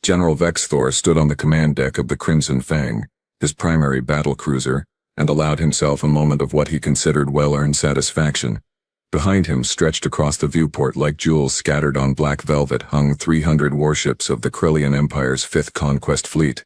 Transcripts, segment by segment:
General Vexthor stood on the command deck of the Crimson Fang, his primary battle cruiser, and allowed himself a moment of what he considered well-earned satisfaction. Behind him, stretched across the viewport like jewels scattered on black velvet, hung 300 warships of the Krillian Empire's 5th Conquest Fleet.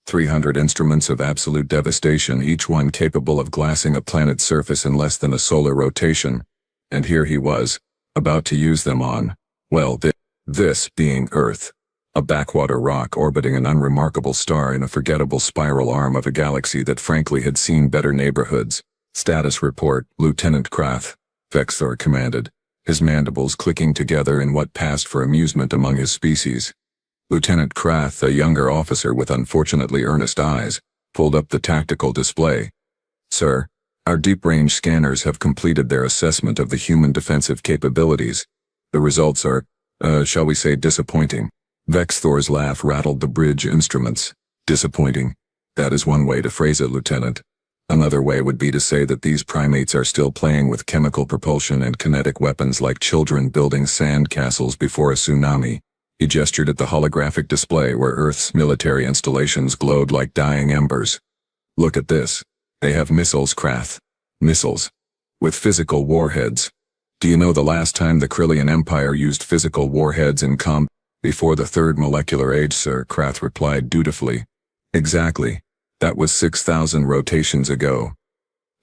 300 instruments of absolute devastation, each one capable of glassing a planet's surface in less than a solar rotation. And here he was, about to use them on, well, this being Earth. A backwater rock orbiting an unremarkable star in a forgettable spiral arm of a galaxy that frankly had seen better neighborhoods. Status report, Lieutenant Krath, Vexthor commanded, his mandibles clicking together in what passed for amusement among his species. Lieutenant Krath, a younger officer with unfortunately earnest eyes, pulled up the tactical display. Sir, our deep-range scanners have completed their assessment of the human defensive capabilities. The results are, shall we say, disappointing. Vexthor's laugh rattled the bridge instruments. Disappointing. That is one way to phrase it, Lieutenant. Another way would be to say that these primates are still playing with chemical propulsion and kinetic weapons like children building sand castles before a tsunami. He gestured at the holographic display where Earth's military installations glowed like dying embers. Look at this. They have missiles, Krath. Missiles. With physical warheads. Do you know the last time the Krillian Empire used physical warheads in combat? Before the third molecular age, sir, Krath replied dutifully. Exactly. That was 6,000 rotations ago.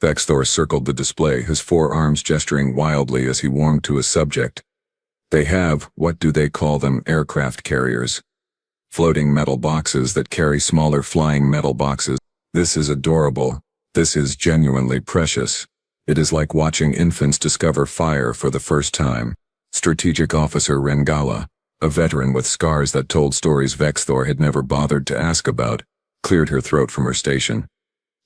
Vexthor circled the display, his forearms gesturing wildly as he warmed to his subject. They have, what do they call them, aircraft carriers. Floating metal boxes that carry smaller flying metal boxes. This is adorable. This is genuinely precious. It is like watching infants discover fire for the first time. Strategic Officer Rengala, a veteran with scars that told stories Vexthor had never bothered to ask about, cleared her throat from her station.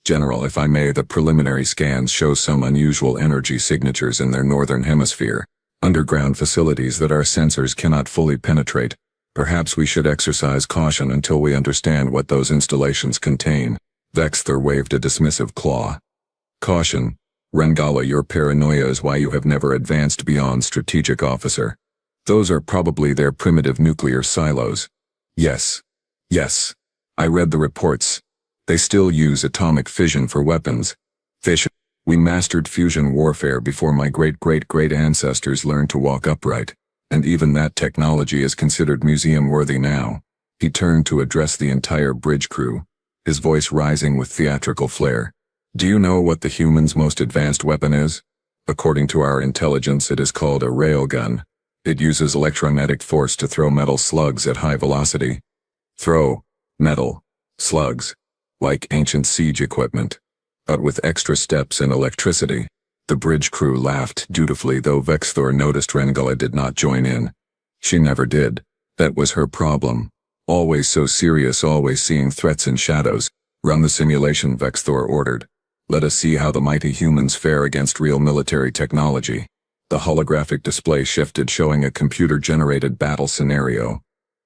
General, if I may, the preliminary scans show some unusual energy signatures in their northern hemisphere, underground facilities that our sensors cannot fully penetrate. Perhaps we should exercise caution until we understand what those installations contain. Vexthor waved a dismissive claw. Caution. Rengala, your paranoia is why you have never advanced beyond Strategic Officer. Those are probably their primitive nuclear silos. Yes. Yes. I read the reports. They still use atomic fission for weapons. Fission. We mastered fusion warfare before my great-great-great ancestors learned to walk upright, and even that technology is considered museum-worthy now. He turned to address the entire bridge crew, his voice rising with theatrical flair. Do you know what the humans' most advanced weapon is? According to our intelligence, it is called a railgun. It uses electromagnetic force to throw metal slugs at high velocity. Throw metal slugs, like ancient siege equipment, but with extra steps and electricity. The bridge crew laughed dutifully, though Vexthor noticed Rengala did not join in. She never did. That was her problem. Always so serious, always seeing threats in shadows. Run the simulation, Vexthor ordered. Let us see how the mighty humans fare against real military technology. The holographic display shifted, showing a computer-generated battle scenario.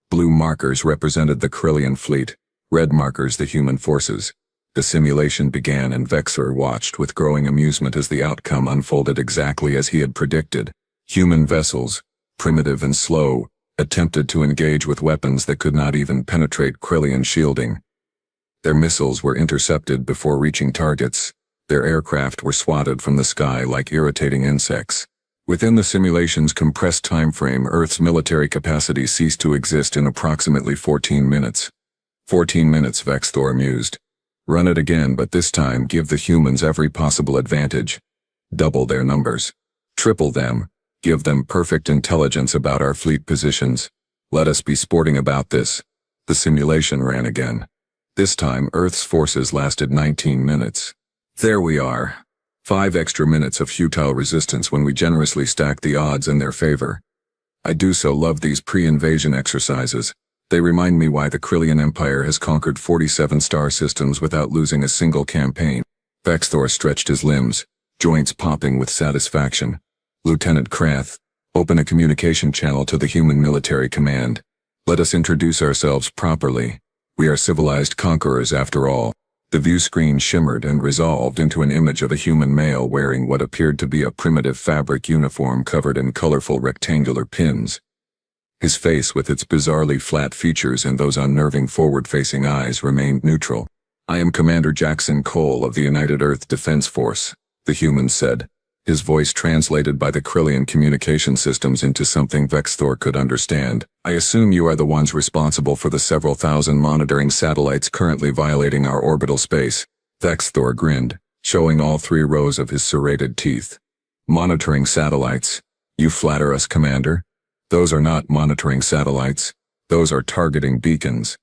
Blue markers represented the Krillian fleet, red markers the human forces. The simulation began, and Vexthor watched with growing amusement as the outcome unfolded exactly as he had predicted. Human vessels, primitive and slow, attempted to engage with weapons that could not even penetrate Krillian shielding. Their missiles were intercepted before reaching targets. Their aircraft were swatted from the sky like irritating insects. Within the simulation's compressed time frame, Earth's military capacity ceased to exist in approximately 14 minutes. 14 minutes, Vexthor mused. Run it again, but this time give the humans every possible advantage. Double their numbers. Triple them. Give them perfect intelligence about our fleet positions. Let us be sporting about this. The simulation ran again. This time, Earth's forces lasted 19 minutes. There we are. 5 extra minutes of futile resistance when we generously stack the odds in their favor. I do so love these pre-invasion exercises. They remind me why the Krillian Empire has conquered 47 star systems without losing a single campaign. Vexthor stretched his limbs, joints popping with satisfaction. Lieutenant Krath, open a communication channel to the human military command. Let us introduce ourselves properly. We are civilized conquerors after all. The view screen shimmered and resolved into an image of a human male wearing what appeared to be a primitive fabric uniform covered in colorful rectangular pins. His face, with its bizarrely flat features and those unnerving forward-facing eyes, remained neutral. "I am Commander Jackson Cole of the United Earth Defense Force," the human said, his voice translated by the Krillian communication systems into something Vexthor could understand. "I assume you are the ones responsible for the several thousand monitoring satellites currently violating our orbital space." Vexthor grinned, showing all 3 rows of his serrated teeth. "Monitoring satellites? You flatter us, Commander? Those are not monitoring satellites. Those are targeting beacons.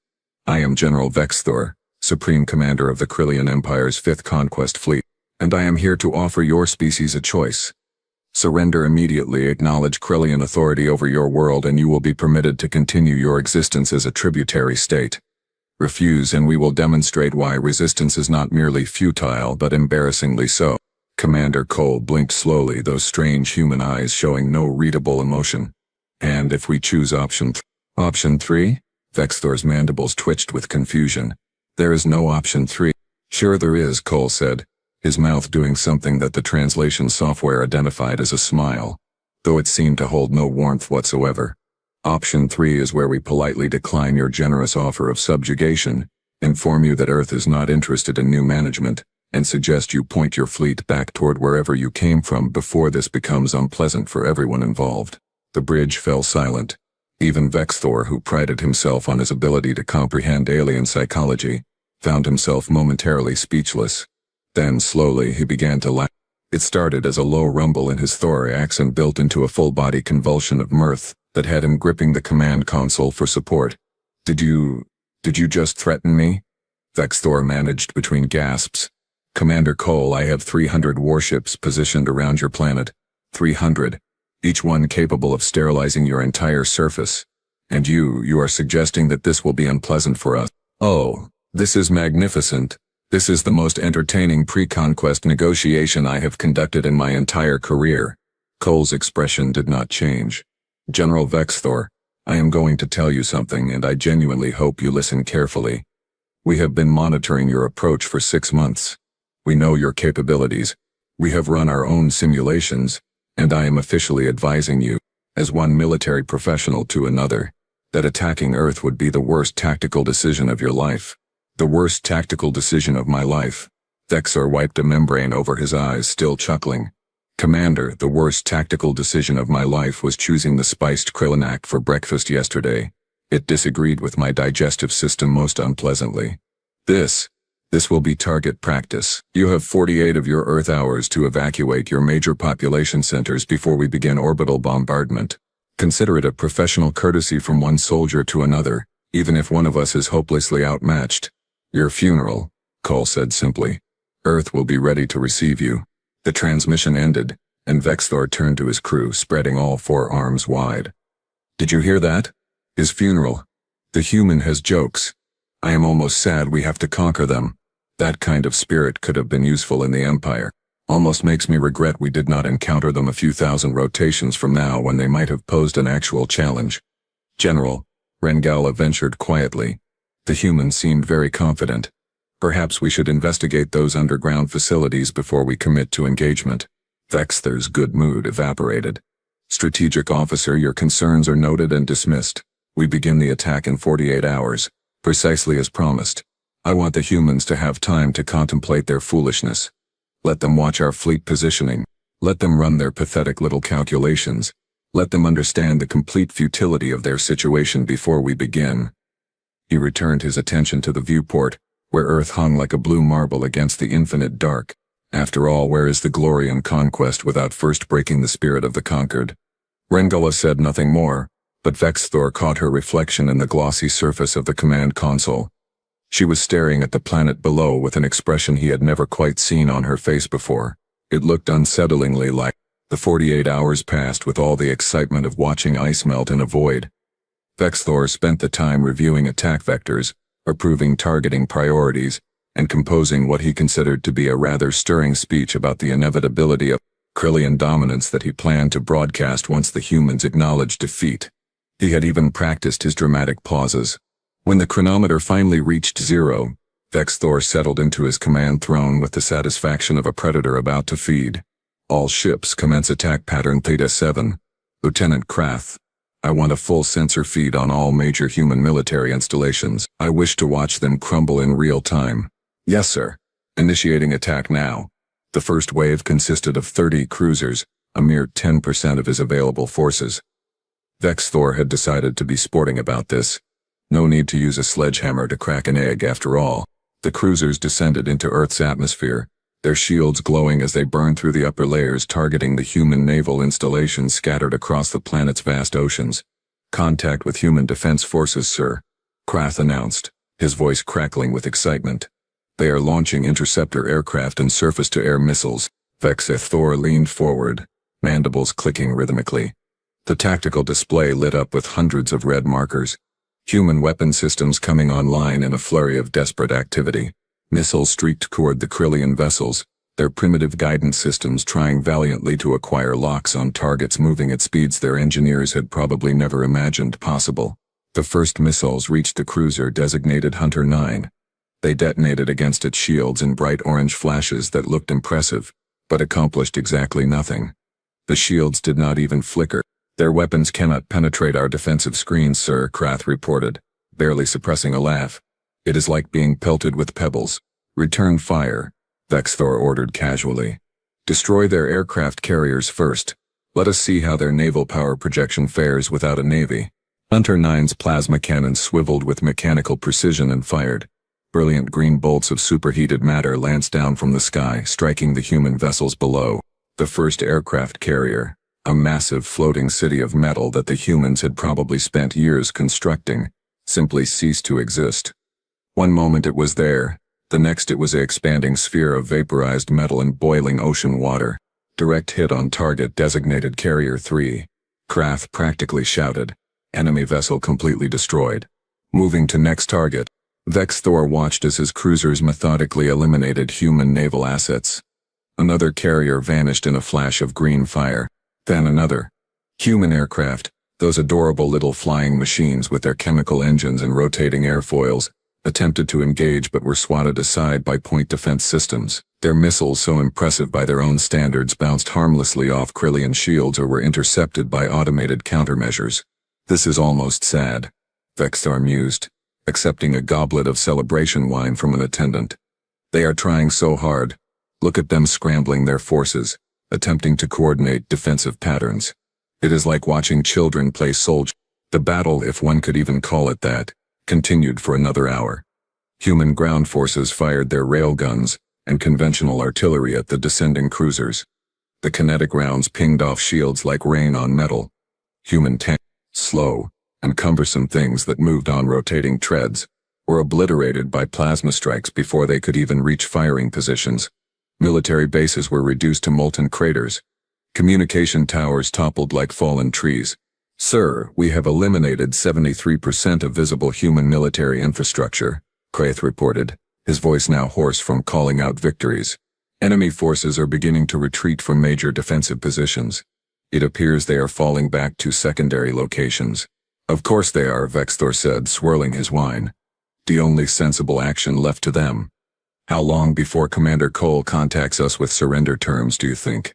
I am General Vexthor, Supreme Commander of the Krillian Empire's 5th Conquest Fleet, and I am here to offer your species a choice. Surrender immediately, acknowledge Krillian authority over your world, and you will be permitted to continue your existence as a tributary state. Refuse and we will demonstrate why resistance is not merely futile but embarrassingly so." Commander Cole blinked slowly, those strange human eyes showing no readable emotion. "And if we choose option 3? Vexthor's mandibles twitched with confusion. "There is no option 3. "Sure there is," Cole said, his mouth doing something that the translation software identified as a smile, though it seemed to hold no warmth whatsoever. "Option 3 is where we politely decline your generous offer of subjugation, inform you that Earth is not interested in new management, and suggest you point your fleet back toward wherever you came from before this becomes unpleasant for everyone involved." The bridge fell silent. Even Vexthor, who prided himself on his ability to comprehend alien psychology, found himself momentarily speechless. Then, slowly, he began to laugh. It started as a low rumble in his thorax and built into a full-body convulsion of mirth that had him gripping the command console for support. Did you just threaten me?" Vexthor managed between gasps. "Commander Cole, I have 300 warships positioned around your planet. 300. Each one capable of sterilizing your entire surface. And you are suggesting that this will be unpleasant for us. Oh, this is magnificent. This is the most entertaining pre-conquest negotiation I have conducted in my entire career." Cole's expression did not change. "General Vexthor, I am going to tell you something, and I genuinely hope you listen carefully. We have been monitoring your approach for 6 months. We know your capabilities. We have run our own simulations, and I am officially advising you, as one military professional to another, that attacking Earth would be the worst tactical decision of your life. The worst tactical decision of my life." Vexthor wiped a membrane over his eyes, still chuckling. "Commander, the worst tactical decision of my life was choosing the spiced Krillinac for breakfast yesterday. It disagreed with my digestive system most unpleasantly. This will be target practice. You have 48 of your Earth hours to evacuate your major population centers before we begin orbital bombardment. Consider it a professional courtesy from one soldier to another, even if one of us is hopelessly outmatched. Your funeral," Cole said simply. "Earth will be ready to receive you." The transmission ended, and Vexthor turned to his crew, spreading all 4 arms wide. "Did you hear that? His funeral. The human has jokes. I am almost sad we have to conquer them. That kind of spirit could have been useful in the Empire. Almost makes me regret we did not encounter them a few thousand rotations from now when they might have posed an actual challenge." "General," Rengala ventured quietly. The human seemed very confident. "Perhaps we should investigate those underground facilities before we commit to engagement." Vexthor's good mood evaporated. "Strategic officer, your concerns are noted and dismissed. We begin the attack in 48 hours, precisely as promised. I want the humans to have time to contemplate their foolishness. Let them watch our fleet positioning. Let them run their pathetic little calculations. Let them understand the complete futility of their situation before we begin." He returned his attention to the viewport, where Earth hung like a blue marble against the infinite dark. After all, where is the glory in conquest without first breaking the spirit of the conquered? Rengala said nothing more, but Vexthor caught her reflection in the glossy surface of the command console. She was staring at the planet below with an expression he had never quite seen on her face before. It looked unsettlingly like the 48 hours passed with all the excitement of watching ice melt in a void. Vexthor spent the time reviewing attack vectors, approving targeting priorities, and composing what he considered to be a rather stirring speech about the inevitability of Krillian dominance that he planned to broadcast once the humans acknowledged defeat. He had even practiced his dramatic pauses. When the chronometer finally reached 0, Vexthor settled into his command throne with the satisfaction of a predator about to feed. "All ships commence attack pattern Theta 7. Lieutenant Krath." I want a full sensor feed on all major human military installations. I wish to watch them crumble in real time. Yes, sir. Initiating attack now. The first wave consisted of 30 cruisers, a mere 10% of his available forces. Vexthor had decided to be sporting about this. No need to use a sledgehammer to crack an egg after all. The cruisers descended into Earth's atmosphere, their shields glowing as they burned through the upper layers, targeting the human naval installations scattered across the planet's vast oceans. Contact with human defense forces, sir, Krath announced, his voice crackling with excitement. They are launching interceptor aircraft and surface-to-air missiles. Vexthor leaned forward, mandibles clicking rhythmically. The tactical display lit up with hundreds of red markers. Human weapon systems coming online in a flurry of desperate activity. Missiles streaked toward the Krillian vessels, their primitive guidance systems trying valiantly to acquire locks on targets moving at speeds their engineers had probably never imagined possible. The first missiles reached the cruiser designated Hunter 9. They detonated against its shields in bright orange flashes that looked impressive, but accomplished exactly nothing. The shields did not even flicker. Their weapons cannot penetrate our defensive screens, sir, Krath reported, barely suppressing a laugh. It is like being pelted with pebbles. Return fire, Vexthor ordered casually. Destroy their aircraft carriers first. Let us see how their naval power projection fares without a navy. Hunter 9's plasma cannon swiveled with mechanical precision and fired. Brilliant green bolts of superheated matter lanced down from the sky, striking the human vessels below. The first aircraft carrier, a massive floating city of metal that the humans had probably spent years constructing, simply ceased to exist. One moment it was there, the next it was an expanding sphere of vaporized metal and boiling ocean water. Direct hit on target designated Carrier 3. Krath practically shouted. Enemy vessel completely destroyed. Moving to next target. Vexthor watched as his cruisers methodically eliminated human naval assets. Another carrier vanished in a flash of green fire. Then another. Human aircraft, those adorable little flying machines with their chemical engines and rotating airfoils, attempted to engage but were swatted aside by point defense systems. Their missiles, so impressive by their own standards, bounced harmlessly off Krillian shields or were intercepted by automated countermeasures. This is almost sad, Vexthor mused, accepting a goblet of celebration wine from an attendant. They are trying so hard. Look at them scrambling their forces, attempting to coordinate defensive patterns. It is like watching children play soldier. The battle, if one could even call it that, continued for another hour. Human ground forces fired their railguns and conventional artillery at the descending cruisers. The kinetic rounds pinged off shields like rain on metal. Human tanks, slow and cumbersome things that moved on rotating treads, were obliterated by plasma strikes before they could even reach firing positions. Military bases were reduced to molten craters. Communication towers toppled like fallen trees. Sir, we have eliminated 73% of visible human military infrastructure, Krath reported, his voice now hoarse from calling out victories. Enemy forces are beginning to retreat from major defensive positions. It appears they are falling back to secondary locations. Of course they are, Vexthor said, swirling his wine. The only sensible action left to them. How long before Commander Cole contacts us with surrender terms, do you think?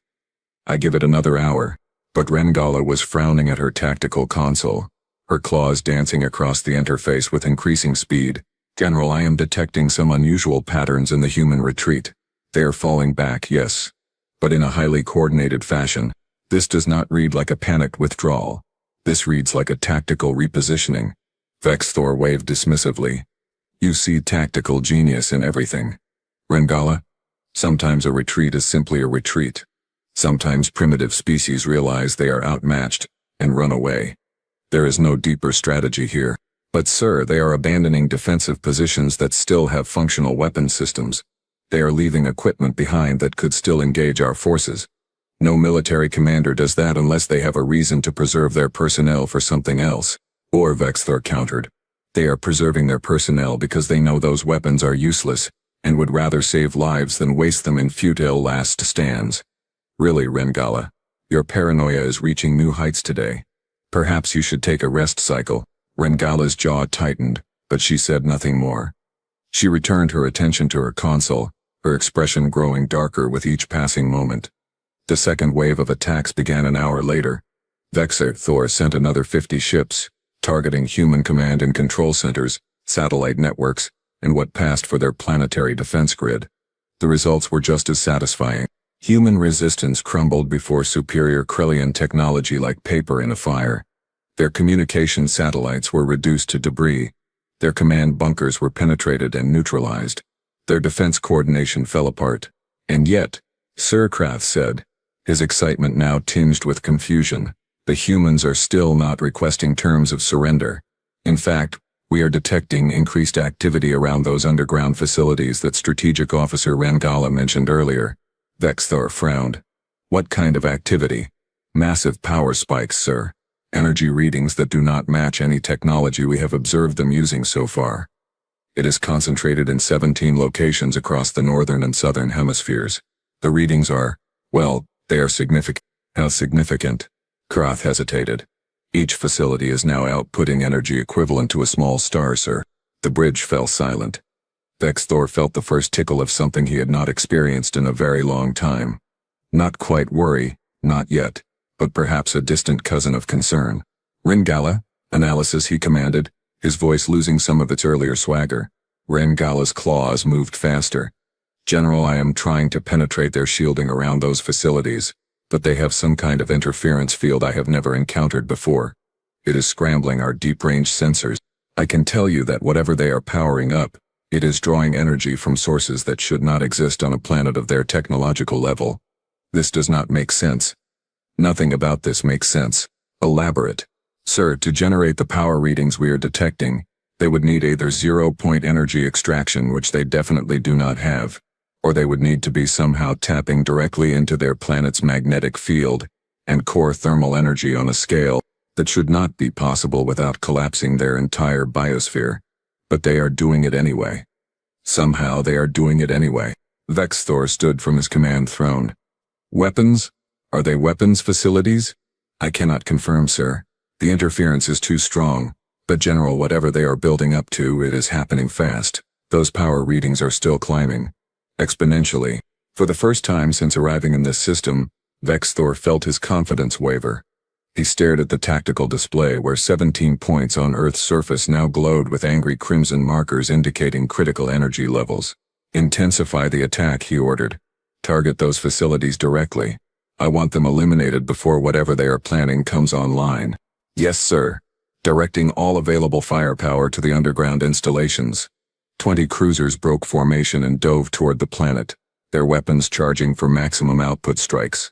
I give it another hour. But Rengala was frowning at her tactical console, her claws dancing across the interface with increasing speed. General, I am detecting some unusual patterns in the human retreat. They are falling back, yes, but in a highly coordinated fashion. This does not read like a panicked withdrawal. This reads like a tactical repositioning. Vexthor waved dismissively. You see tactical genius in everything. Rengala? Sometimes a retreat is simply a retreat. Sometimes primitive species realize they are outmatched and run away. There is no deeper strategy here. But sir, they are abandoning defensive positions that still have functional weapon systems. They are leaving equipment behind that could still engage our forces. No military commander does that unless they have a reason to preserve their personnel for something else. Or, Vexthor countered, they are preserving their personnel because they know those weapons are useless and would rather save lives than waste them in futile last stands. Really, Rengala, your paranoia is reaching new heights today. Perhaps you should take a rest cycle. Rengala's jaw tightened, but she said nothing more. She returned her attention to her console, her expression growing darker with each passing moment. The second wave of attacks began an hour later. Thor sent another 50 ships, targeting human command and control centers, satellite networks, and what passed for their planetary defense grid. The results were just as satisfying. Human resistance crumbled before superior Krellian technology like paper in a fire. Their communication satellites were reduced to debris. Their command bunkers were penetrated and neutralized. Their defense coordination fell apart. And yet, Sir Krath said, his excitement now tinged with confusion, the humans are still not requesting terms of surrender. In fact, we are detecting increased activity around those underground facilities that Strategic Officer Rengala mentioned earlier. Thor frowned. What kind of activity? Massive power spikes, sir. Energy readings that do not match any technology we have observed them using so far. It is concentrated in 17 locations across the northern and southern hemispheres. The readings are, well, they are significant. How significant? Krath hesitated. Each facility is now outputting energy equivalent to a small star, sir. The bridge fell silent. Thor felt the first tickle of something he had not experienced in a very long time. Not quite worry, not yet, but perhaps a distant cousin of concern. Rengala, analysis, he commanded, his voice losing some of its earlier swagger. Rengala's claws moved faster. General, I am trying to penetrate their shielding around those facilities, but they have some kind of interference field I have never encountered before. It is scrambling our deep-range sensors. I can tell you that whatever they are powering up, it is drawing energy from sources that should not exist on a planet of their technological level. This does not make sense. Nothing about this makes sense. Elaborate. Sir, to generate the power readings we are detecting, they would need either zero-point energy extraction, which they definitely do not have, or they would need to be somehow tapping directly into their planet's magnetic field and core thermal energy on a scale that should not be possible without collapsing their entire biosphere. But they are doing it anyway. Somehow they are doing it anyway. Thor stood from his command throne. Weapons? Are they weapons facilities? I cannot confirm, sir. The interference is too strong. But General, whatever they are building up to, it is happening fast. Those power readings are still climbing. Exponentially. For the first time since arriving in this system, Thor felt his confidence waver. He stared at the tactical display where 17 points on Earth's surface now glowed with angry crimson markers indicating critical energy levels. Intensify the attack, he ordered. Target those facilities directly. I want them eliminated before whatever they are planning comes online. Yes, sir. Directing all available firepower to the underground installations. 20 cruisers broke formation and dove toward the planet, their weapons charging for maximum output strikes.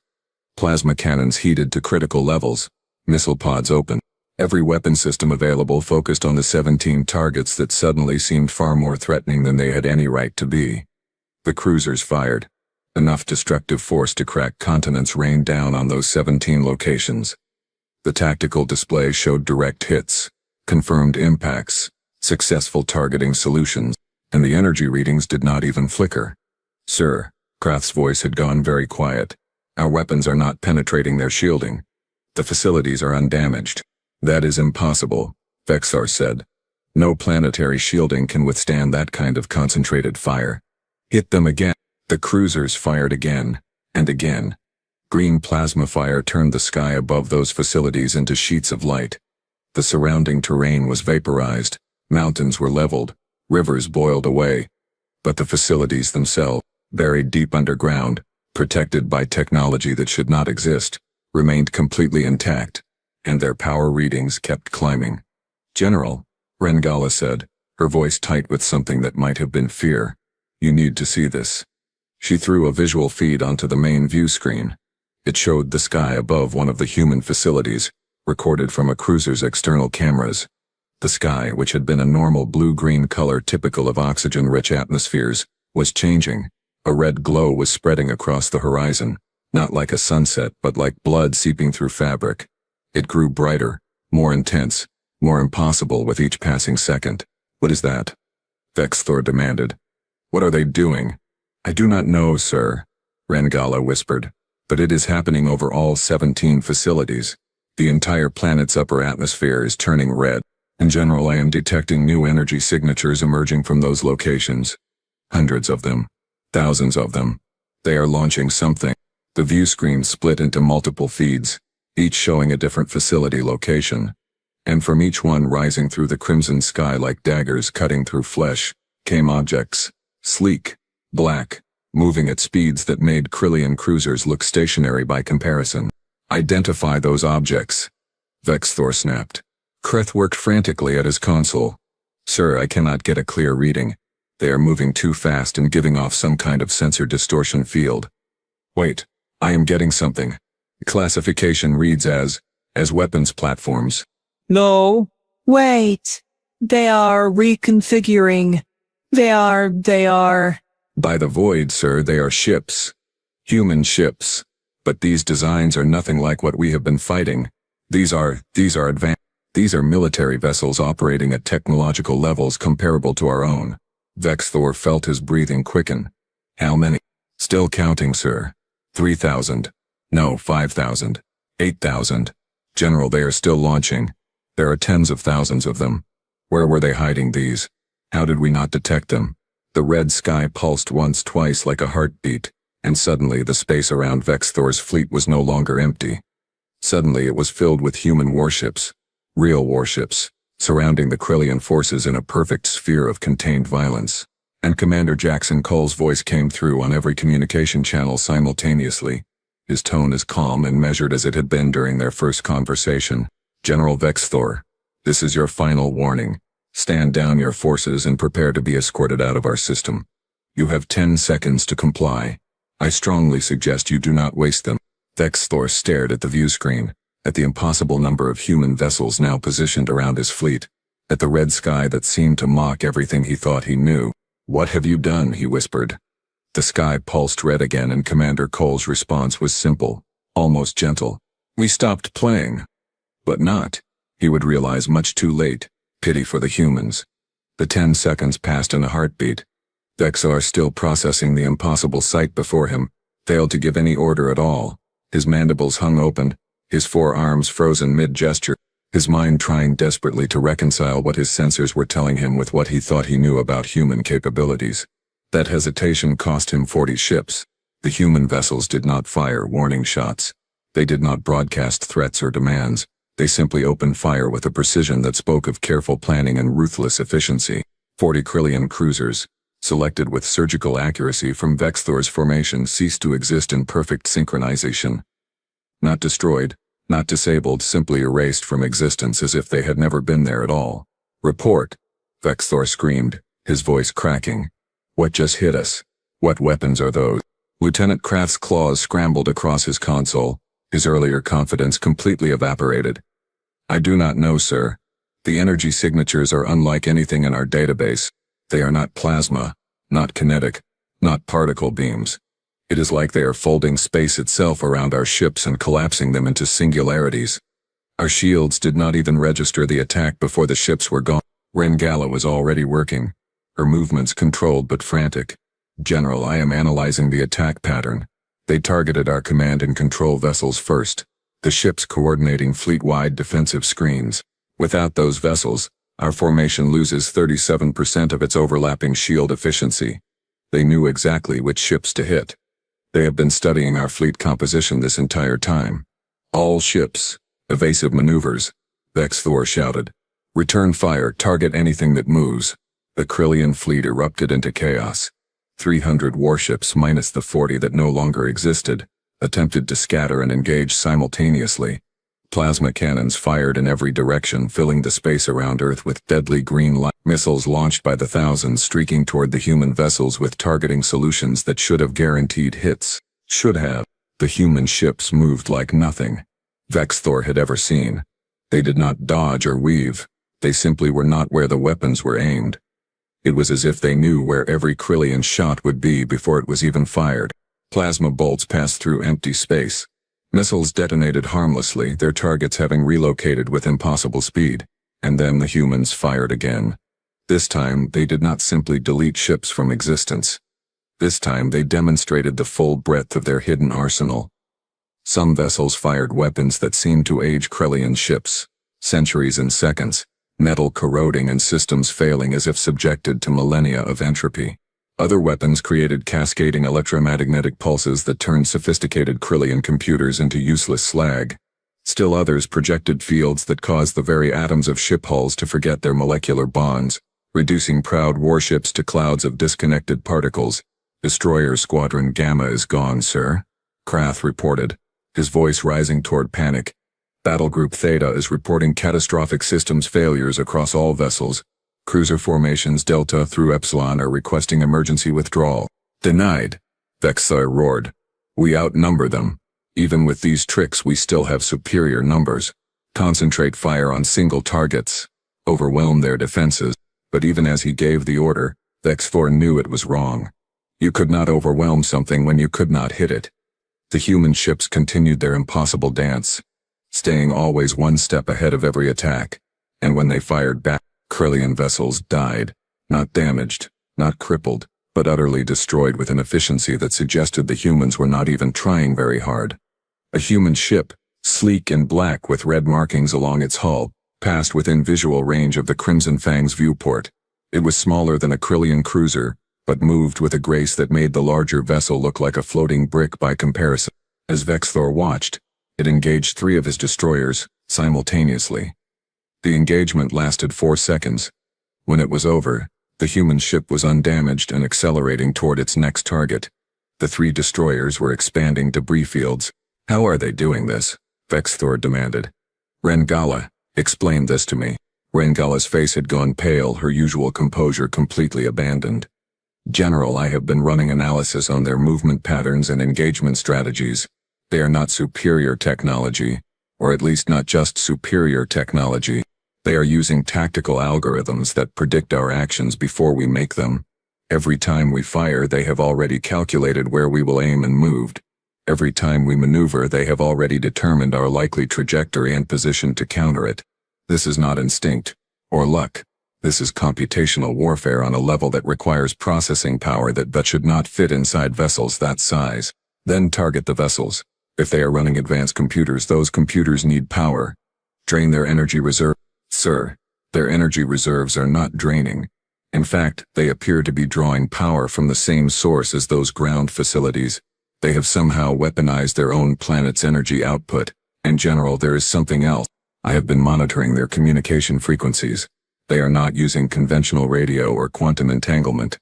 Plasma cannons heated to critical levels. Missile pods open. Every weapon system available focused on the 17 targets that suddenly seemed far more threatening than they had any right to be. The cruisers fired. Enough destructive force to crack continents rained down on those 17 locations. The tactical display showed direct hits, confirmed impacts, successful targeting solutions, and the energy readings did not even flicker. Sir, Krath's voice had gone very quiet. Our weapons are not penetrating their shielding. The facilities are undamaged. That is impossible, Thor said. No planetary shielding can withstand that kind of concentrated fire. Hit them again. The cruisers fired again, and again. Green plasma fire turned the sky above those facilities into sheets of light. The surrounding terrain was vaporized, mountains were leveled, rivers boiled away. But the facilities themselves, buried deep underground, protected by technology that should not exist, remained completely intact, and their power readings kept climbing. General, Rengala said, her voice tight with something that might have been fear. You need to see this. She threw a visual feed onto the main view screen. It showed the sky above one of the human facilities, recorded from a cruiser's external cameras. The sky, which had been a normal blue-green color typical of oxygen-rich atmospheres, was changing. A red glow was spreading across the horizon, not like a sunset but like blood seeping through fabric. It grew brighter, more intense, more impossible with each passing second. What is that? Thor demanded. What are they doing? I do not know, sir, Rengala whispered, but it is happening over all 17 facilities. The entire planet's upper atmosphere is turning red. In general, I am detecting new energy signatures emerging from those locations. Hundreds of them. Thousands of them. They are launching something. The view screen split into multiple feeds, each showing a different facility location. And from each one rising through the crimson sky like daggers cutting through flesh, came objects, sleek, black, moving at speeds that made Krillian cruisers look stationary by comparison. Identify those objects, Vexthor snapped. Kreth worked frantically at his console. Sir, I cannot get a clear reading. They are moving too fast and giving off some kind of sensor distortion field. Wait, I am getting something. The classification reads as weapons platforms. No. Wait. They are reconfiguring. They are. By the void, sir, they are ships. Human ships. But these designs are nothing like what we have been fighting. These are military vessels operating at technological levels comparable to our own. Vexthor felt his breathing quicken. How many? Still counting, sir. 3,000. No, 5,000. 8,000. General, they are still launching. There are tens of thousands of them. Where were they hiding these? How did we not detect them? The red sky pulsed once, twice like a heartbeat, and suddenly the space around Vexthor's fleet was no longer empty. Suddenly it was filled with human warships. Real warships, surrounding the Krillian forces in a perfect sphere of contained violence. And Commander Jackson Cole's voice came through on every communication channel simultaneously, his tone as calm and measured as it had been during their first conversation. General Vexthor, this is your final warning. Stand down your forces and prepare to be escorted out of our system. You have 10 seconds to comply. I strongly suggest you do not waste them. Vexthor stared at the view screen, at the impossible number of human vessels now positioned around his fleet, at the red sky that seemed to mock everything he thought he knew. What have you done? He whispered. The sky pulsed red again, and Commander Cole's response was simple, almost gentle. We stopped playing. But not. He would realize much too late. Pity for the humans. The 10 seconds passed in a heartbeat. Vexthor, still processing the impossible sight before him, failed to give any order at all. His mandibles hung open, his forearms frozen mid-gesture, his mind trying desperately to reconcile what his sensors were telling him with what he thought he knew about human capabilities. That hesitation cost him 40 ships. The human vessels did not fire warning shots. They did not broadcast threats or demands. They simply opened fire with a precision that spoke of careful planning and ruthless efficiency. 40 Krillian cruisers, selected with surgical accuracy from Vexthor's formation, ceased to exist in perfect synchronization. Not destroyed, not disabled, simply erased from existence as if they had never been there at all. Report, Vexthor screamed, his voice cracking. What just hit us? What weapons are those? Lieutenant Kraft's claws scrambled across his console. His earlier confidence completely evaporated. I do not know, sir. The energy signatures are unlike anything in our database. They are not plasma, not kinetic, not particle beams. It is like they are folding space itself around our ships and collapsing them into singularities. Our shields did not even register the attack before the ships were gone. Rengala was already working, her movements controlled but frantic. General, I am analyzing the attack pattern. They targeted our command and control vessels first, the ships coordinating fleet-wide defensive screens. Without those vessels, our formation loses 37% of its overlapping shield efficiency. They knew exactly which ships to hit. They have been studying our fleet composition this entire time. All ships, evasive maneuvers, Vexthor shouted. Return fire, target anything that moves. The Krillian fleet erupted into chaos. 300 warships minus the 40 that no longer existed, attempted to scatter and engage simultaneously. Plasma cannons fired in every direction, filling the space around Earth with deadly green light. Missiles launched by the thousands streaking toward the human vessels with targeting solutions that should have guaranteed hits. Should have. The human ships moved like nothing Vexthor had ever seen. They did not dodge or weave. They simply were not where the weapons were aimed. It was as if they knew where every Krillian shot would be before it was even fired. Plasma bolts passed through empty space. Missiles detonated harmlessly, their targets having relocated with impossible speed. And then the humans fired again. This time, they did not simply delete ships from existence. This time, they demonstrated the full breadth of their hidden arsenal. Some vessels fired weapons that seemed to age Krillian ships. Centuries and seconds. Metal corroding and systems failing as if subjected to millennia of entropy. Other weapons created cascading electromagnetic pulses that turned sophisticated Krillian computers into useless slag. Still others projected fields that caused the very atoms of ship hulls to forget their molecular bonds, reducing proud warships to clouds of disconnected particles. Destroyer Squadron Gamma is gone, sir, Krath reported, his voice rising toward panic. Battle Group Theta is reporting catastrophic systems failures across all vessels. Cruiser formations Delta through Epsilon are requesting emergency withdrawal. Denied, Vexthor roared. We outnumber them. Even with these tricks we still have superior numbers. Concentrate fire on single targets. Overwhelm their defenses. But even as he gave the order, Vexthor knew it was wrong. You could not overwhelm something when you could not hit it. The human ships continued their impossible dance, staying always one step ahead of every attack. And when they fired back, Kryllian vessels died, not damaged, not crippled, but utterly destroyed with an efficiency that suggested the humans were not even trying very hard. A human ship, sleek and black with red markings along its hull, passed within visual range of the Crimson Fang's viewport. It was smaller than a Kryllian cruiser, but moved with a grace that made the larger vessel look like a floating brick by comparison. As Vexthor watched, it engaged 3 of his destroyers, simultaneously. The engagement lasted 4 seconds. When it was over, the human ship was undamaged and accelerating toward its next target. The 3 destroyers were expanding debris fields. How are they doing this? Vexthor demanded. Rengala, explain this to me. Rengala's face had gone pale, her usual composure completely abandoned. General, I have been running analysis on their movement patterns and engagement strategies. They are not superior technology, or at least not just superior technology. They are using tactical algorithms that predict our actions before we make them. Every time we fire, they have already calculated where we will aim and moved. Every time we maneuver, they have already determined our likely trajectory and position to counter it. This is not instinct, or luck. This is computational warfare on a level that requires processing power that should not fit inside vessels that size. Then target the vessels. If they are running advanced computers, those computers need power. Drain their energy reserve. Sir, their energy reserves are not draining. In fact, they appear to be drawing power from the same source as those ground facilities. They have somehow weaponized their own planet's energy output. In general, there is something else. I have been monitoring their communication frequencies. They are not using conventional radio or quantum entanglement.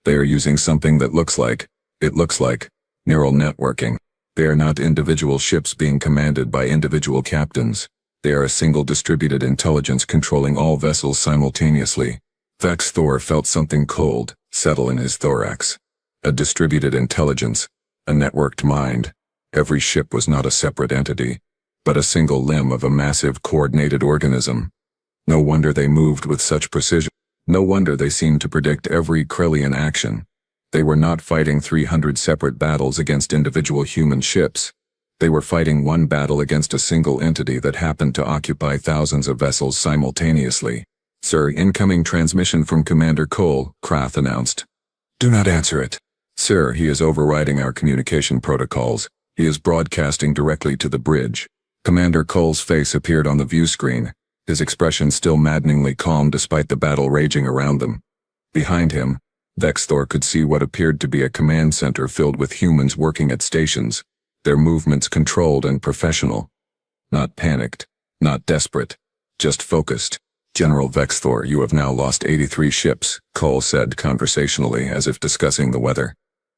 They are using something that looks like neural networking. They are not individual ships being commanded by individual captains. They are a single distributed intelligence controlling all vessels simultaneously. Vexthor felt something cold settle in his thorax. A distributed intelligence, a networked mind. Every ship was not a separate entity, but a single limb of a massive coordinated organism. No wonder they moved with such precision. No wonder they seemed to predict every Kryllian action. They were not fighting 300 separate battles against individual human ships. They were fighting one battle against a single entity that happened to occupy thousands of vessels simultaneously. Sir, incoming transmission from Commander Cole, Krath announced. Do not answer it. Sir, he is overriding our communication protocols. He is broadcasting directly to the bridge. Commander Cole's face appeared on the view screen, his expression still maddeningly calm despite the battle raging around them. Behind him, Vexthor could see what appeared to be a command center filled with humans working at stations, their movements controlled and professional. Not panicked, not desperate, just focused. General Vexthor, you have now lost 83 ships, Cole said conversationally as if discussing the weather.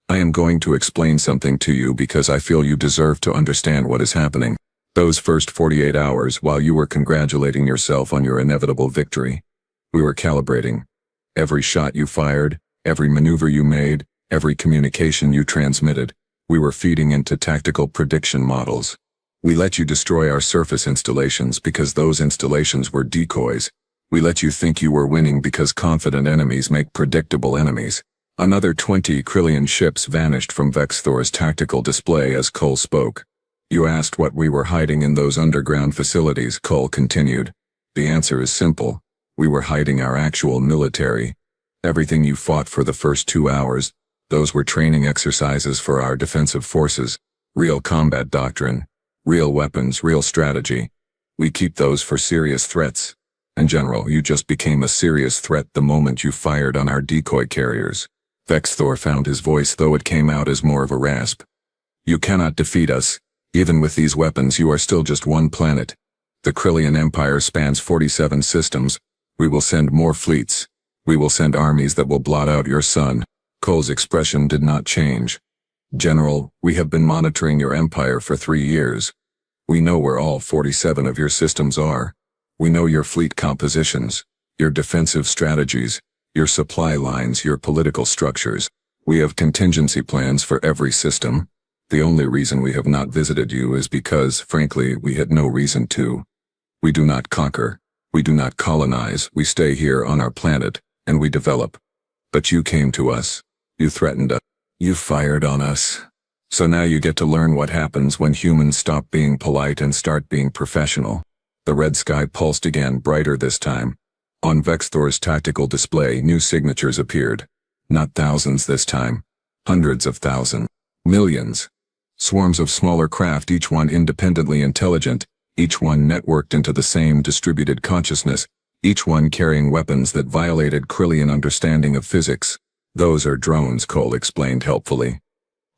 I am going to explain something to you because I feel you deserve to understand what is happening. Those first 48 hours while you were congratulating yourself on your inevitable victory, we were calibrating. Every shot you fired, every maneuver you made, every communication you transmitted, we were feeding into tactical prediction models. We let you destroy our surface installations because those installations were decoys. We let you think you were winning because confident enemies make predictable enemies. Another 20 Kryllian ships vanished from Vexthor's tactical display as Cole spoke. You asked what we were hiding in those underground facilities, Cole continued. The answer is simple. We were hiding our actual military. Everything you fought for the first 2 hours, those were training exercises for our defensive forces. Real combat doctrine. Real weapons, real strategy. We keep those for serious threats. And General, you just became a serious threat the moment you fired on our decoy carriers. Vexthor found his voice, though it came out as more of a rasp. You cannot defeat us, Even with these weapons, you are still just one planet. The Krillian Empire spans 47 systems. We will send more fleets. We will send armies that will blot out your sun. Cole's expression did not change. General, we have been monitoring your empire for 3 years. We know where all 47 of your systems are. We know your fleet compositions, your defensive strategies, your supply lines, your political structures. We have contingency plans for every system. The only reason we have not visited you is because, frankly, we had no reason to. We do not conquer. We do not colonize. We stay here on our planet, and we develop. But you came to us. You threatened us. You fired on us. So now you get to learn what happens when humans stop being polite and start being professional. The red sky pulsed again, brighter this time. On Vexthor's tactical display, new signatures appeared. Not thousands this time. Hundreds of thousands. Millions. Swarms of smaller craft, each one independently intelligent, each one networked into the same distributed consciousness, each one carrying weapons that violated Krillian understanding of physics. Those are drones, Cole explained helpfully.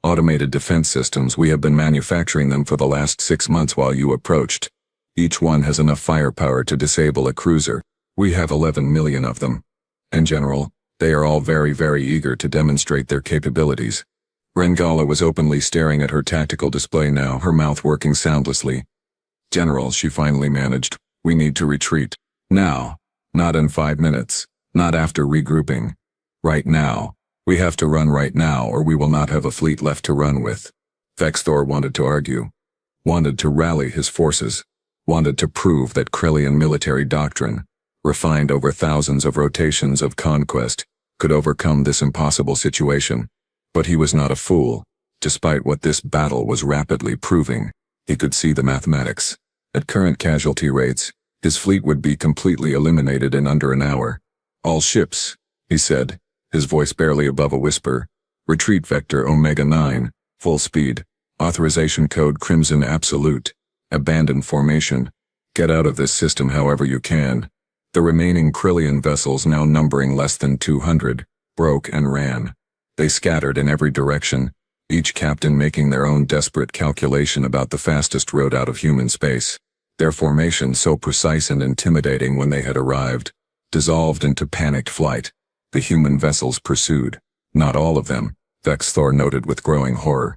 Automated defense systems. We have been manufacturing them for the last 6 months while you approached. Each one has enough firepower to disable a cruiser. We have 11 million of them. In general, they are all very, very eager to demonstrate their capabilities. Rengala was openly staring at her tactical display now, her mouth working soundlessly. General, she finally managed, we need to retreat. Now. Not in 5 minutes. Not after regrouping. Right now. We have to run right now, or we will not have a fleet left to run with. Vexthor wanted to argue. Wanted to rally his forces. Wanted to prove that Krillian military doctrine, refined over thousands of rotations of conquest, could overcome this impossible situation. But he was not a fool. Despite what this battle was rapidly proving, he could see the mathematics. At current casualty rates, his fleet would be completely eliminated in under an hour. All ships, he said, his voice barely above a whisper. Retreat vector Omega-9, full speed. Authorization code Crimson Absolute. Abandon formation. Get out of this system however you can. The remaining Krillian vessels, now numbering less than 200, broke and ran. They scattered in every direction, each captain making their own desperate calculation about the fastest road out of human space. Their formation, so precise and intimidating when they had arrived, dissolved into panicked flight. The human vessels pursued. Not all of them, Vexthor noted with growing horror.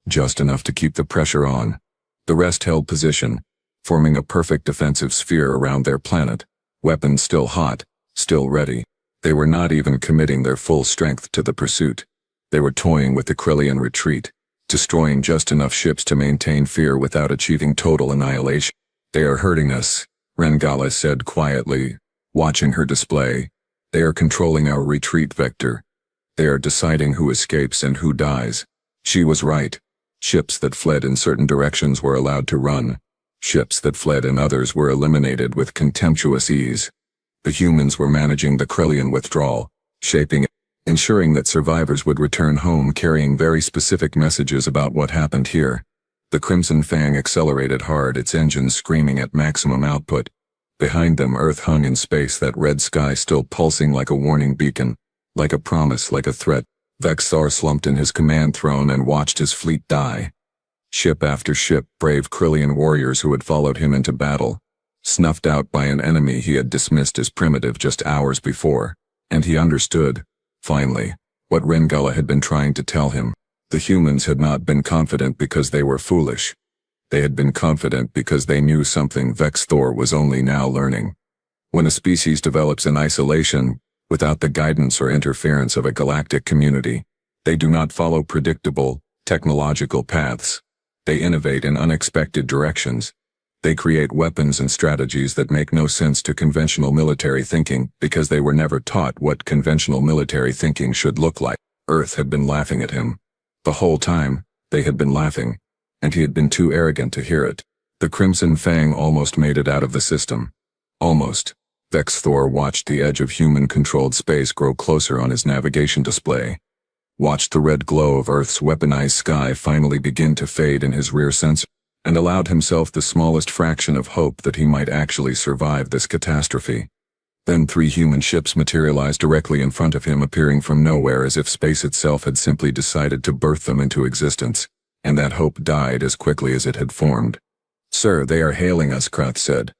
Just enough to keep the pressure on. The rest held position, forming a perfect defensive sphere around their planet. Weapons still hot, still ready. They were not even committing their full strength to the pursuit. They were toying with the Krillian retreat, destroying just enough ships to maintain fear without achieving total annihilation. They are hurting us, Rengala said quietly, watching her display. They are controlling our retreat vector. They are deciding who escapes and who dies. She was right. Ships that fled in certain directions were allowed to run. Ships that fled in others were eliminated with contemptuous ease. The humans were managing the Krillian withdrawal, shaping it, ensuring that survivors would return home carrying very specific messages about what happened here. The Crimson Fang accelerated hard, its engines screaming at maximum output. Behind them, Earth hung in space, that red sky still pulsing like a warning beacon, like a promise, like a threat. Vexthor slumped in his command throne and watched his fleet die. Ship after ship, brave Krillian warriors who had followed him into battle, snuffed out by an enemy he had dismissed as primitive just hours before. And he understood, finally, what Rengala had been trying to tell him. The humans had not been confident because they were foolish. They had been confident because they knew something Vexthor was only now learning. When a species develops in isolation, without the guidance or interference of a galactic community, they do not follow predictable, technological paths. They innovate in unexpected directions. They create weapons and strategies that make no sense to conventional military thinking because they were never taught what conventional military thinking should look like. Earth had been laughing at him. The whole time, they had been laughing, and he had been too arrogant to hear it. The Crimson Fang almost made it out of the system. Almost. Vexthor watched the edge of human-controlled space grow closer on his navigation display. Watched the red glow of Earth's weaponized sky finally begin to fade in his rear sensor, and allowed himself the smallest fraction of hope that he might actually survive this catastrophe. Then 3 human ships materialized directly in front of him, appearing from nowhere as if space itself had simply decided to birth them into existence. and that hope died as quickly as it had formed. "Sir, they are hailing us," Krath said.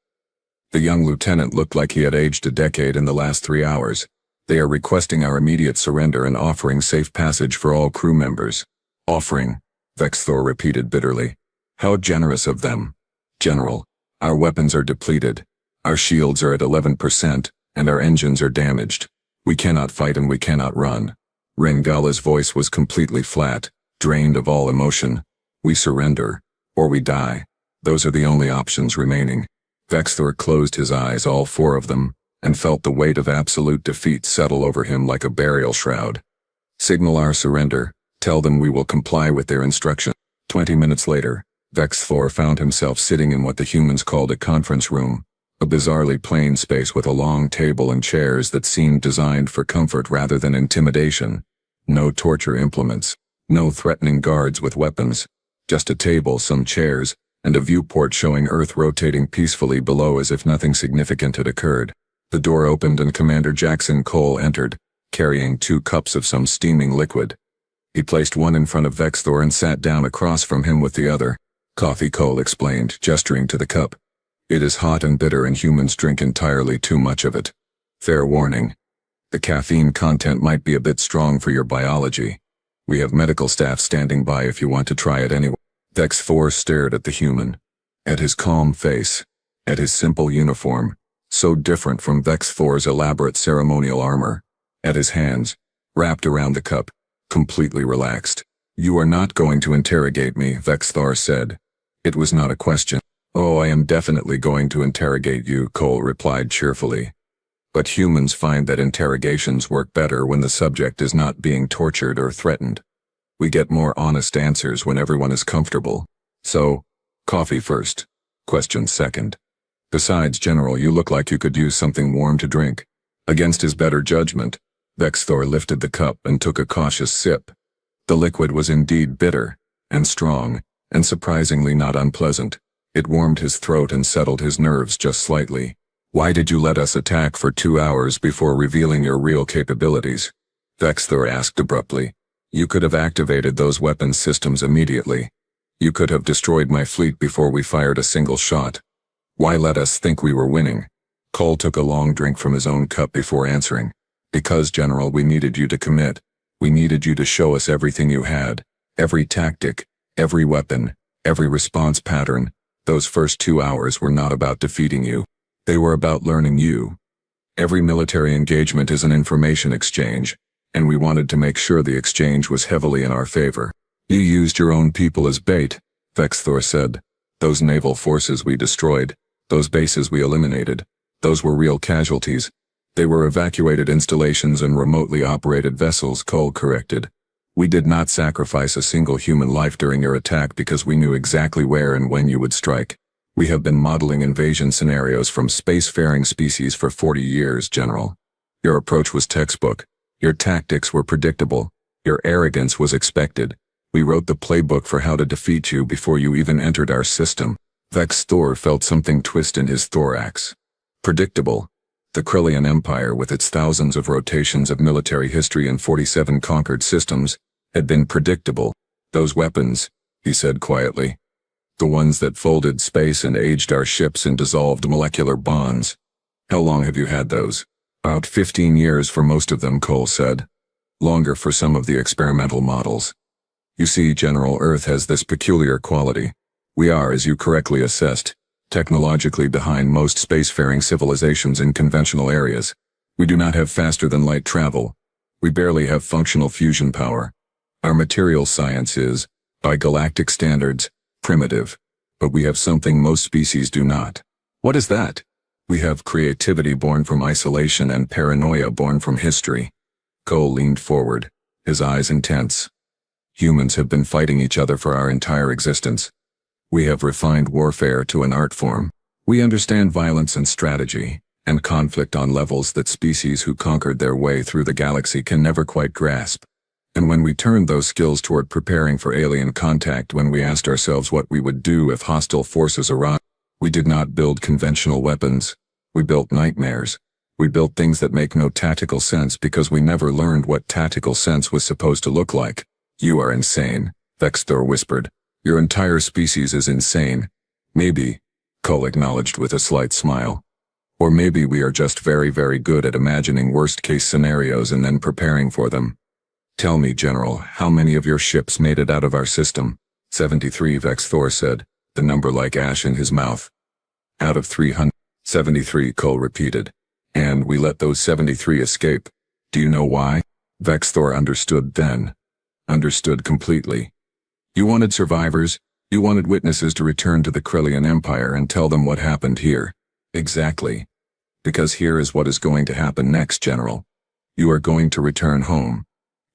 The young lieutenant looked like he had aged a decade in the last 3 hours. "They are requesting our immediate surrender and offering safe passage for all crew members." "Offering," Vexthor repeated bitterly. "How generous of them. General, our weapons are depleted. Our shields are at 11%, and our engines are damaged. We cannot fight and we cannot run." Rengala's voice was completely flat, drained of all emotion. "We surrender, or we die. Those are the only options remaining." Vexthor closed his eyes, all 4 of them, and felt the weight of absolute defeat settle over him like a burial shroud. "Signal our surrender. Tell them we will comply with their instruction." 20 minutes later, Vexthor found himself sitting in what the humans called a conference room, a bizarrely plain space with a long table and chairs that seemed designed for comfort rather than intimidation. No torture implements, no threatening guards with weapons, just a table, some chairs, and a viewport showing Earth rotating peacefully below as if nothing significant had occurred. The door opened and Commander Jackson Cole entered, carrying 2 cups of some steaming liquid. He placed one in front of Vexthor and sat down across from him with the other. "Coffee," Cole explained, gesturing to the cup. "It is hot and bitter and humans drink entirely too much of it. Fair warning. The caffeine content might be a bit strong for your biology. We have medical staff standing by if you want to try it anyway." Vexthor stared at the human, at his calm face, at his simple uniform, so different from Vexthor's elaborate ceremonial armor, at his hands, wrapped around the cup, completely relaxed. "You are not going to interrogate me," Vexthor said. It was not a question. "Oh, I am definitely going to interrogate you," Cole replied cheerfully. "But humans find that interrogations work better when the subject is not being tortured or threatened. We get more honest answers when everyone is comfortable. So, coffee first, questions second. Besides, General, you look like you could use something warm to drink." Against his better judgment, Vexthor lifted the cup and took a cautious sip. The liquid was indeed bitter, and strong, and surprisingly not unpleasant. It warmed his throat and settled his nerves just slightly. "Why did you let us attack for 2 hours before revealing your real capabilities?" Vexthor asked abruptly. "You could have activated those weapons systems immediately. You could have destroyed my fleet before we fired a single shot. Why let us think we were winning?" Cole took a long drink from his own cup before answering. "Because, General, we needed you to commit. We needed you to show us everything you had. Every tactic, every weapon, every response pattern. Those first 2 hours were not about defeating you. They were about learning you. Every military engagement is an information exchange, and we wanted to make sure the exchange was heavily in our favor." "You used your own people as bait," Vexthor said. "Those naval forces we destroyed, those bases we eliminated, those were real casualties. They were evacuated installations and remotely operated vessels," Cole corrected. "We did not sacrifice a single human life during your attack because we knew exactly where and when you would strike. We have been modeling invasion scenarios from spacefaring species for 40 years, General. Your approach was textbook. Your tactics were predictable. Your arrogance was expected. We wrote the playbook for how to defeat you before you even entered our system." Vexthor felt something twist in his thorax. Predictable. The Krillian Empire, with its thousands of rotations of military history and 47 conquered systems, had been predictable. "Those weapons," he said quietly. "The ones that folded space and aged our ships and dissolved molecular bonds. How long have you had those?" "About 15 years for most of them," Cole said. "Longer for some of the experimental models. You see, General, Earth has this peculiar quality. We are, as you correctly assessed, technologically behind most spacefaring civilizations in conventional areas. We do not have faster-than-light travel. We barely have functional fusion power. Our material science is, by galactic standards, primitive. But we have something most species do not." "What is that?" "We have creativity born from isolation and paranoia born from history." Cole leaned forward, his eyes intense. "Humans have been fighting each other for our entire existence. We have refined warfare to an art form. We understand violence and strategy, and conflict on levels that species who conquered their way through the galaxy can never quite grasp. And when we turned those skills toward preparing for alien contact, when we asked ourselves what we would do if hostile forces arrived, we did not build conventional weapons. We built nightmares. We built things that make no tactical sense because we never learned what tactical sense was supposed to look like." "You are insane," Vexthor whispered. Your entire species is insane. Maybe, Cole acknowledged with a slight smile. Or maybe we are just very, very good at imagining worst-case scenarios and then preparing for them. Tell me, General, how many of your ships made it out of our system? 73, Vexthor said, the number like ash in his mouth. Out of 300. 73, Cole repeated. And we let those 73 escape. Do you know why? Vexthor understood then. Understood completely. You wanted survivors. You wanted witnesses to return to the Kryllian Empire and tell them what happened here. Exactly. Because here is what is going to happen next, General. You are going to return home.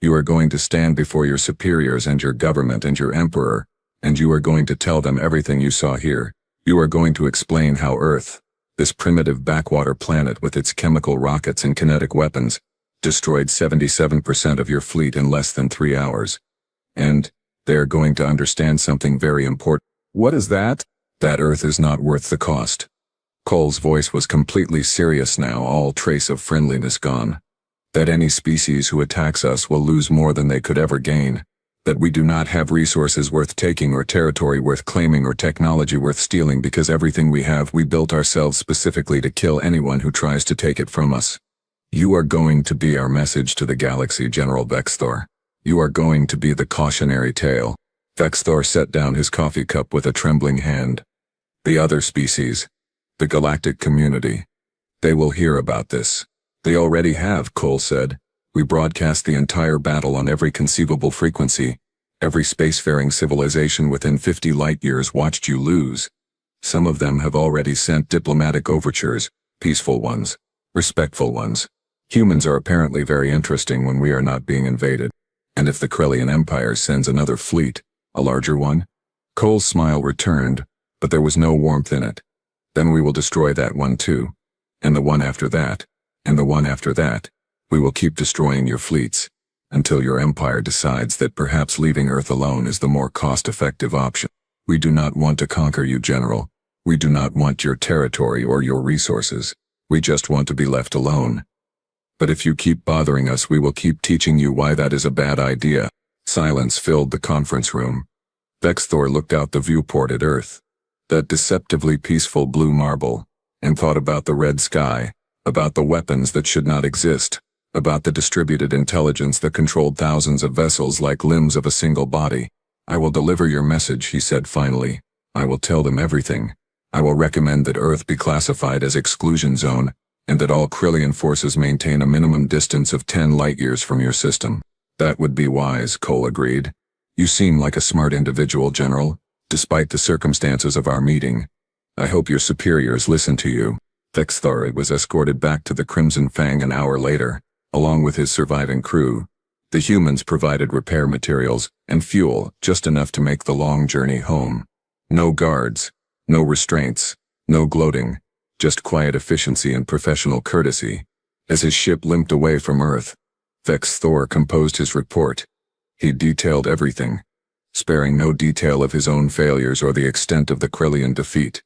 You are going to stand before your superiors and your government and your emperor, and you are going to tell them everything you saw here. You are going to explain how Earth, this primitive backwater planet with its chemical rockets and kinetic weapons, destroyed 77% of your fleet in less than 3 hours. And they are going to understand something very important. What is that? That Earth is not worth the cost. Cole's voice was completely serious now, all trace of friendliness gone. That any species who attacks us will lose more than they could ever gain. That we do not have resources worth taking or territory worth claiming or technology worth stealing because everything we have we built ourselves specifically to kill anyone who tries to take it from us. You are going to be our message to the galaxy, General Vexthor. You are going to be the cautionary tale. Vexthor set down his coffee cup with a trembling hand. The other species, the galactic community, they will hear about this. They already have, Cole said. We broadcast the entire battle on every conceivable frequency. Every spacefaring civilization within 50 light-years watched you lose. Some of them have already sent diplomatic overtures, peaceful ones, respectful ones. Humans are apparently very interesting when we are not being invaded. And if the Kryllian Empire sends another fleet, a larger one? Cole's smile returned, but there was no warmth in it. Then we will destroy that one too. And the one after that. And the one after that. We will keep destroying your fleets, until your empire decides that perhaps leaving Earth alone is the more cost-effective option. We do not want to conquer you, General. We do not want your territory or your resources. We just want to be left alone. But if you keep bothering us, we will keep teaching you why that is a bad idea. Silence filled the conference room. Vexthor looked out the viewport at Earth, that deceptively peaceful blue marble, and thought about the red sky, about the weapons that should not exist, about the distributed intelligence that controlled thousands of vessels like limbs of a single body. I will deliver your message, he said finally. I will tell them everything. I will recommend that Earth be classified as exclusion zone, and that all Kryllian forces maintain a minimum distance of 10 light-years from your system. That would be wise, Cole agreed. You seem like a smart individual, General, despite the circumstances of our meeting. I hope your superiors listen to you. Vexthor was escorted back to the Crimson Fang an hour later, along with his surviving crew. The humans provided repair materials and fuel, just enough to make the long journey home. No guards, no restraints, no gloating, just quiet efficiency and professional courtesy. As his ship limped away from Earth, Vexthor composed his report. He detailed everything, sparing no detail of his own failures or the extent of the Kryllian defeat.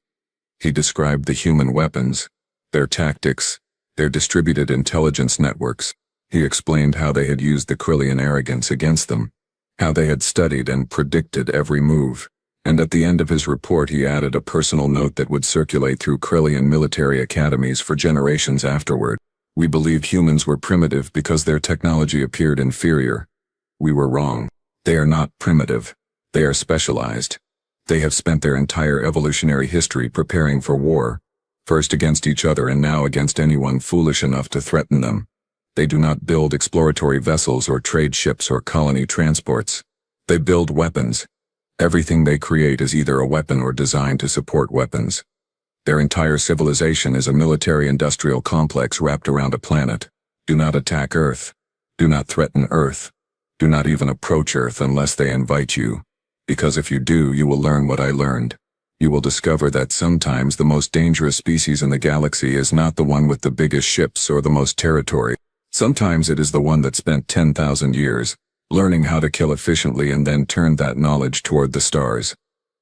He described the human weapons, their tactics, their distributed intelligence networks. He explained how they had used the Kryllian arrogance against them, how they had studied and predicted every move. And at the end of his report he added a personal note that would circulate through Kryllian military academies for generations afterward. We believe humans were primitive because their technology appeared inferior. We were wrong. They are not primitive. They are specialized. They have spent their entire evolutionary history preparing for war, first against each other and now against anyone foolish enough to threaten them. They do not build exploratory vessels or trade ships or colony transports. They build weapons. Everything they create is either a weapon or designed to support weapons. Their entire civilization is a military-industrial complex wrapped around a planet. Do not attack Earth. Do not threaten Earth. Do not even approach Earth unless they invite you. Because if you do, you will learn what I learned. You will discover that sometimes the most dangerous species in the galaxy is not the one with the biggest ships or the most territory. Sometimes it is the one that spent 10,000 years learning how to kill efficiently and then turned that knowledge toward the stars.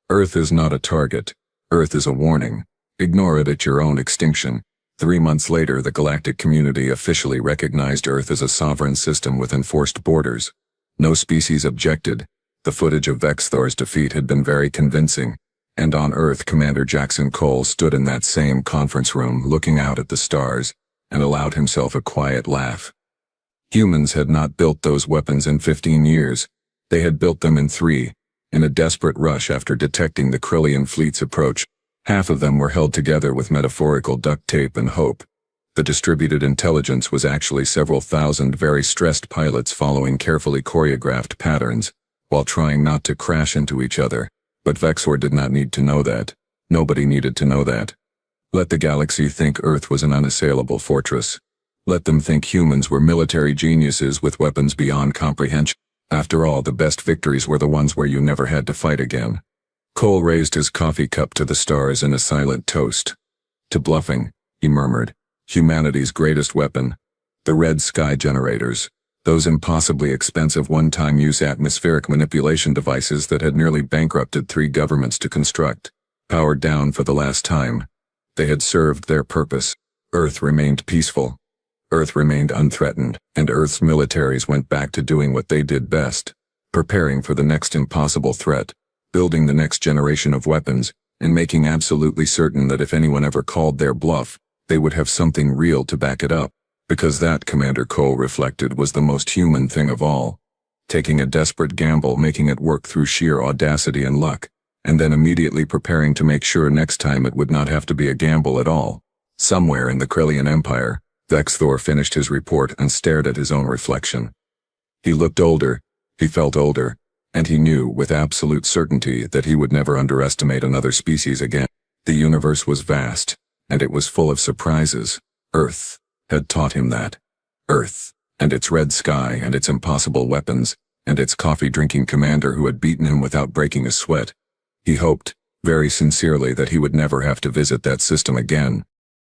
Earth is not a target. Earth is a warning. Ignore it at your own extinction. 3 months later, the galactic community officially recognized Earth as a sovereign system with enforced borders. No species objected. The footage of Vexthor's defeat had been very convincing, and on Earth Commander Jackson Cole stood in that same conference room looking out at the stars and allowed himself a quiet laugh. Humans had not built those weapons in 15 years. They had built them in 3, in a desperate rush after detecting the Krillian fleet's approach. Half of them were held together with metaphorical duct tape and hope. The distributed intelligence was actually several thousand very stressed pilots following carefully choreographed patterns, while trying not to crash into each other. But Vexor did not need to know that. Nobody needed to know that. Let the galaxy think Earth was an unassailable fortress. Let them think humans were military geniuses with weapons beyond comprehension. After all, the best victories were the ones where you never had to fight again. Cole raised his coffee cup to the stars in a silent toast. To bluffing, he murmured. Humanity's greatest weapon. The red sky generators. Those impossibly expensive one-time use atmospheric manipulation devices that had nearly bankrupted 3 governments to construct. Powered down for the last time. They had served their purpose. Earth remained peaceful. Earth remained unthreatened, and Earth's militaries went back to doing what they did best. Preparing for the next impossible threat. Building the next generation of weapons, and making absolutely certain that if anyone ever called their bluff, they would have something real to back it up. Because that, Commander Cole reflected, was the most human thing of all. Taking a desperate gamble, making it work through sheer audacity and luck, and then immediately preparing to make sure next time it would not have to be a gamble at all. Somewhere in the Krillian Empire, Vexthor finished his report and stared at his own reflection. He looked older, he felt older, and he knew with absolute certainty that he would never underestimate another species again. The universe was vast, and it was full of surprises. Earth had taught him that. Earth, and its red sky and its impossible weapons, and its coffee-drinking commander who had beaten him without breaking a sweat. He hoped, very sincerely, that he would never have to visit that system again.